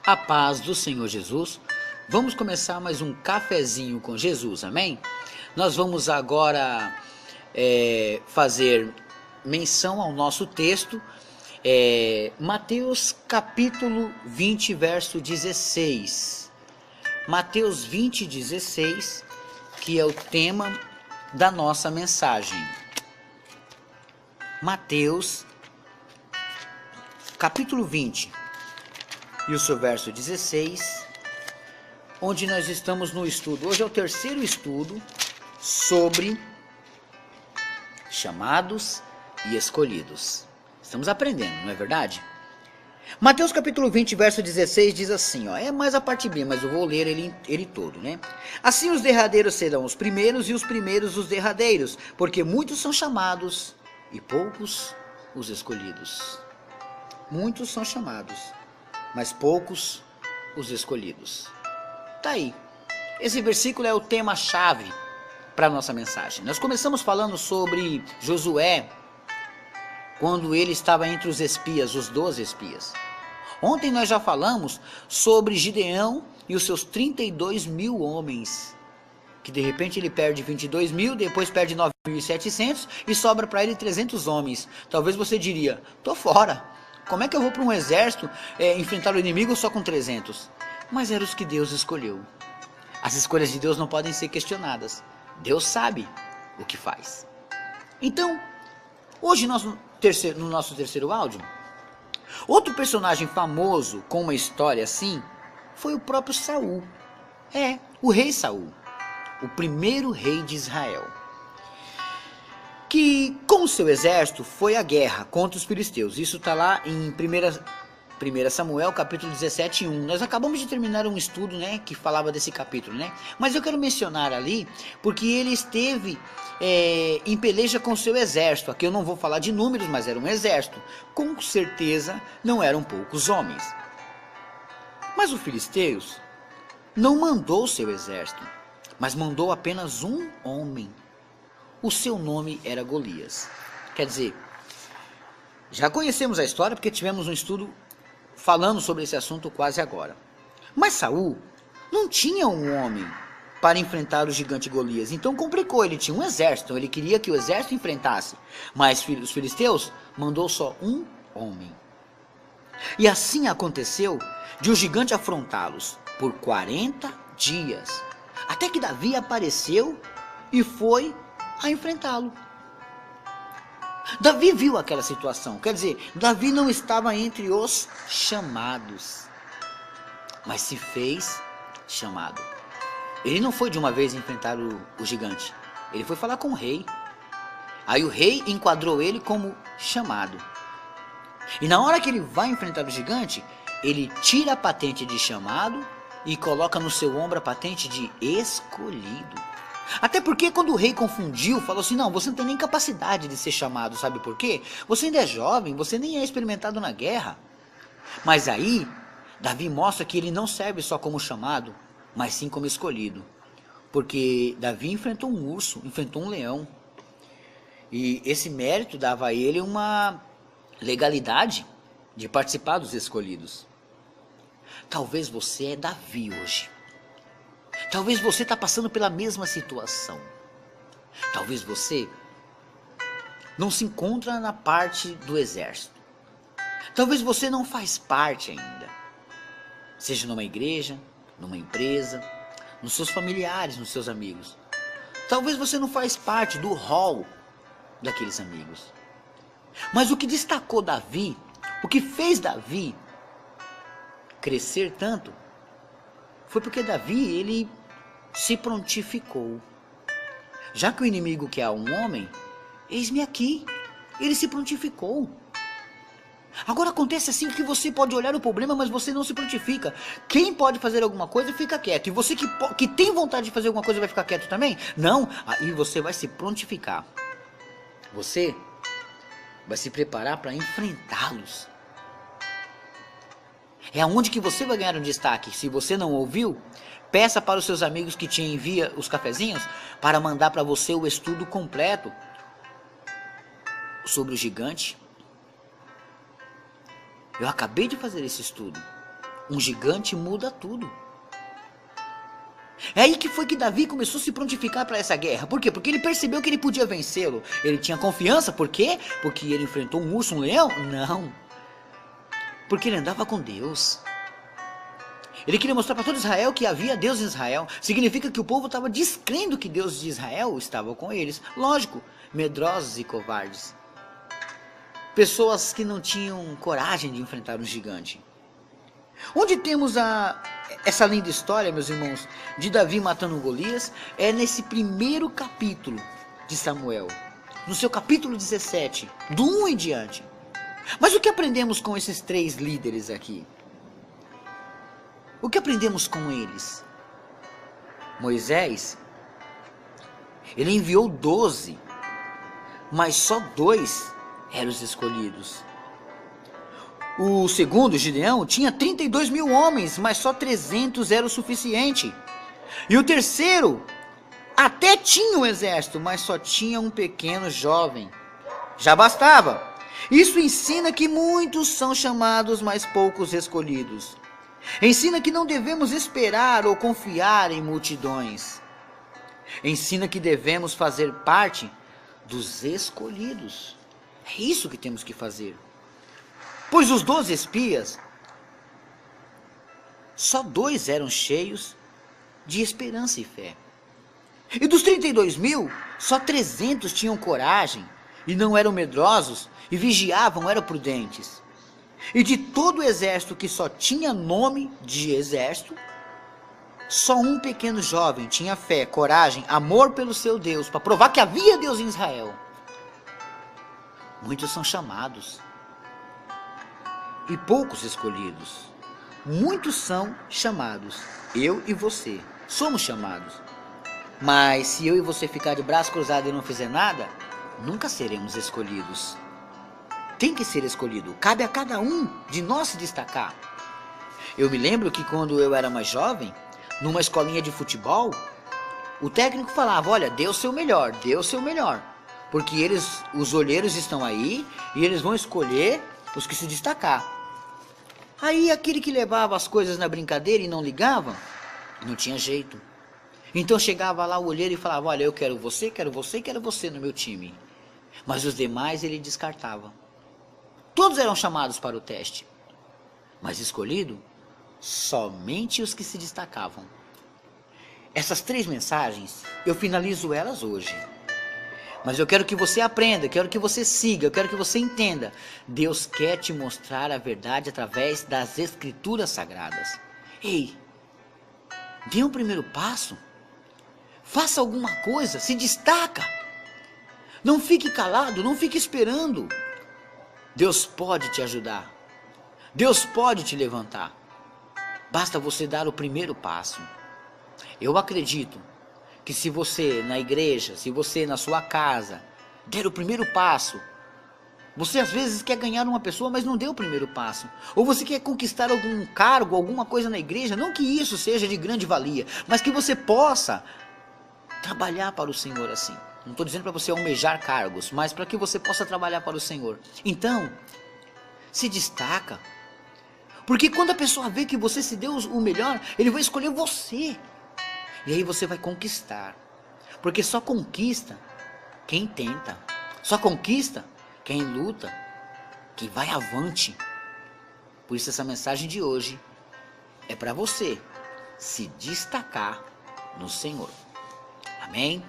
A paz do Senhor Jesus. Vamos começar mais um cafezinho com Jesus, amém? Nós vamos agora fazer menção ao nosso texto, Mateus capítulo 20, verso 16. Mateus 20, 16, que é o tema da nossa mensagem. Mateus capítulo 20 e o seu verso 16, onde nós estamos no estudo. Hoje é o terceiro estudo sobre chamados e escolhidos. Estamos aprendendo, não é verdade? Mateus capítulo 20, verso 16 diz assim, é mais a parte B, mas eu vou ler ele todo, né? Assim os derradeiros serão os primeiros e os primeiros os derradeiros, porque muitos são chamados e poucos os escolhidos. Muitos são chamados, mas poucos os escolhidos. Tá aí. Esse versículo é o tema-chave para a nossa mensagem. Nós começamos falando sobre Josué, quando ele estava entre os espias, os 12 espias. Ontem nós já falamos sobre Gideão e os seus 32 mil homens, que de repente ele perde 22 mil, depois perde 9.700 e sobra para ele 300 homens. Talvez você diria, tô fora. Como é que eu vou para um exército enfrentar o inimigo só com 300? Mas eram os que Deus escolheu. As escolhas de Deus não podem ser questionadas. Deus sabe o que faz. Então, hoje no nosso terceiro áudio, outro personagem famoso com uma história assim foi o próprio Saul. O rei Saul, o primeiro rei de Israel, que com o seu exército foi à guerra contra os filisteus. Isso está lá em 1 Samuel capítulo 17, 1. Nós acabamos de terminar um estudo, que falava desse capítulo, mas eu quero mencionar ali, porque ele esteve em peleja com o seu exército. Aqui eu não vou falar de números, mas era um exército. Com certeza não eram poucos homens. Mas os filisteus não mandou o seu exército, mas mandou apenas um homem. O seu nome era Golias. Quer dizer, já conhecemos a história porque tivemos um estudo falando sobre esse assunto quase agora. Mas Saul não tinha um homem para enfrentar o gigante Golias, então complicou. Ele tinha um exército, ele queria que o exército enfrentasse, mas os filisteus mandou só um homem. E assim aconteceu de o gigante afrontá-los por 40 dias, até que Davi apareceu e foi a enfrentá-lo. Davi viu aquela situação, quer dizer, Davi não estava entre os chamados, mas se fez chamado. Ele não foi de uma vez enfrentar o gigante, ele foi falar com o rei. Aí o rei enquadrou ele como chamado. E na hora que ele vai enfrentar o gigante, ele tira a patente de chamado e coloca no seu ombro a patente de escolhido. Até porque quando o rei confundiu, falou assim, não, você não tem nem capacidade de ser chamado, sabe por quê? Você ainda é jovem, você nem é experimentado na guerra. Mas aí, Davi mostra que ele não serve só como chamado, mas sim como escolhido. Porque Davi enfrentou um urso, enfrentou um leão. E esse mérito dava a ele uma legalidade de participar dos escolhidos. Talvez você é Davi hoje. Talvez você está passando pela mesma situação. Talvez você não se encontra na parte do exército. Talvez você não faz parte ainda. Seja numa igreja, numa empresa, nos seus familiares, nos seus amigos. Talvez você não faz parte do hall daqueles amigos. Mas o que destacou Davi, o que fez Davi crescer tanto, foi porque Davi, ele se prontificou. Já que o inimigo quer um homem, eis-me aqui. Ele se prontificou. Agora acontece assim que você pode olhar o problema, mas você não se prontifica. Quem pode fazer alguma coisa fica quieto. E você que tem vontade de fazer alguma coisa vai ficar quieto também? Não, aí você vai se prontificar. Você vai se preparar para enfrentá-los. É aonde que você vai ganhar um destaque. Se você não ouviu, peça para os seus amigos que te envia os cafezinhos para mandar para você o estudo completo sobre o gigante. Eu acabei de fazer esse estudo. Um gigante muda tudo. É aí que foi que Davi começou a se prontificar para essa guerra. Por quê? Porque ele percebeu que ele podia vencê-lo. Ele tinha confiança. Por quê? Porque ele enfrentou um urso, um leão? Não. Porque ele andava com Deus. Ele queria mostrar para todo Israel que havia Deus em Israel. Significa que o povo estava descrendo que Deus de Israel estava com eles. Lógico, medrosos e covardes. Pessoas que não tinham coragem de enfrentar um gigante. Onde temos essa linda história, meus irmãos, de Davi matando Golias, é nesse primeiro capítulo de Samuel. No seu capítulo 17, do 1 em diante. Mas o que aprendemos com esses 3 líderes aqui? O que aprendemos com eles? Moisés, ele enviou 12, mas só 2 eram os escolhidos. O segundo, Gideão, tinha 32 mil homens, mas só 300 era o suficiente. E o terceiro, até tinha um exército, mas só tinha um pequeno jovem. Já bastava. Isso ensina que muitos são chamados, mas poucos escolhidos. Ensina que não devemos esperar ou confiar em multidões. Ensina que devemos fazer parte dos escolhidos. É isso que temos que fazer. Pois os 12 espias, só 2 eram cheios de esperança e fé. E dos 32 mil, só 300 tinham coragem e não eram medrosos e vigiavam, eram prudentes. E de todo o exército que só tinha nome de exército, só um pequeno jovem tinha fé, coragem, amor pelo seu Deus, para provar que havia Deus em Israel. Muitos são chamados e poucos escolhidos. Muitos são chamados. Eu e você somos chamados. Mas se eu e você ficar de braço cruzado e não fizer nada, nunca seremos escolhidos. Tem que ser escolhido. Cabe a cada um de nós se destacar. Eu me lembro que quando eu era mais jovem, numa escolinha de futebol, o técnico falava, olha, dê o seu melhor, dê o seu melhor. Porque os olheiros estão aí e eles vão escolher os que se destacar. Aí aquele que levava as coisas na brincadeira e não ligava, não tinha jeito. Então chegava lá o olheiro e falava, olha, eu quero você, quero você, quero você no meu time. Mas os demais ele descartava. Todos eram chamados para o teste. Mas escolhido, somente os que se destacavam. Essas 3 mensagens, eu finalizo elas hoje. Mas eu quero que você aprenda, eu quero que você siga, eu quero que você entenda. Deus quer te mostrar a verdade através das Escrituras Sagradas. Ei, dê um primeiro passo. Faça alguma coisa, se destaca. Não fique calado, não fique esperando. Deus pode te ajudar. Deus pode te levantar. Basta você dar o primeiro passo. Eu acredito que se você na igreja, se você na sua casa, der o primeiro passo, você às vezes quer ganhar uma pessoa, mas não deu o primeiro passo. Ou você quer conquistar algum cargo, alguma coisa na igreja, não que isso seja de grande valia, mas que você possa trabalhar para o Senhor assim. Não estou dizendo para você almejar cargos, mas para que você possa trabalhar para o Senhor. Então, se destaca. Porque quando a pessoa vê que você se deu o melhor, ele vai escolher você. E aí você vai conquistar. Porque só conquista quem tenta. Só conquista quem luta, quem vai avante. Por isso essa mensagem de hoje é para você se destacar no Senhor. Amém?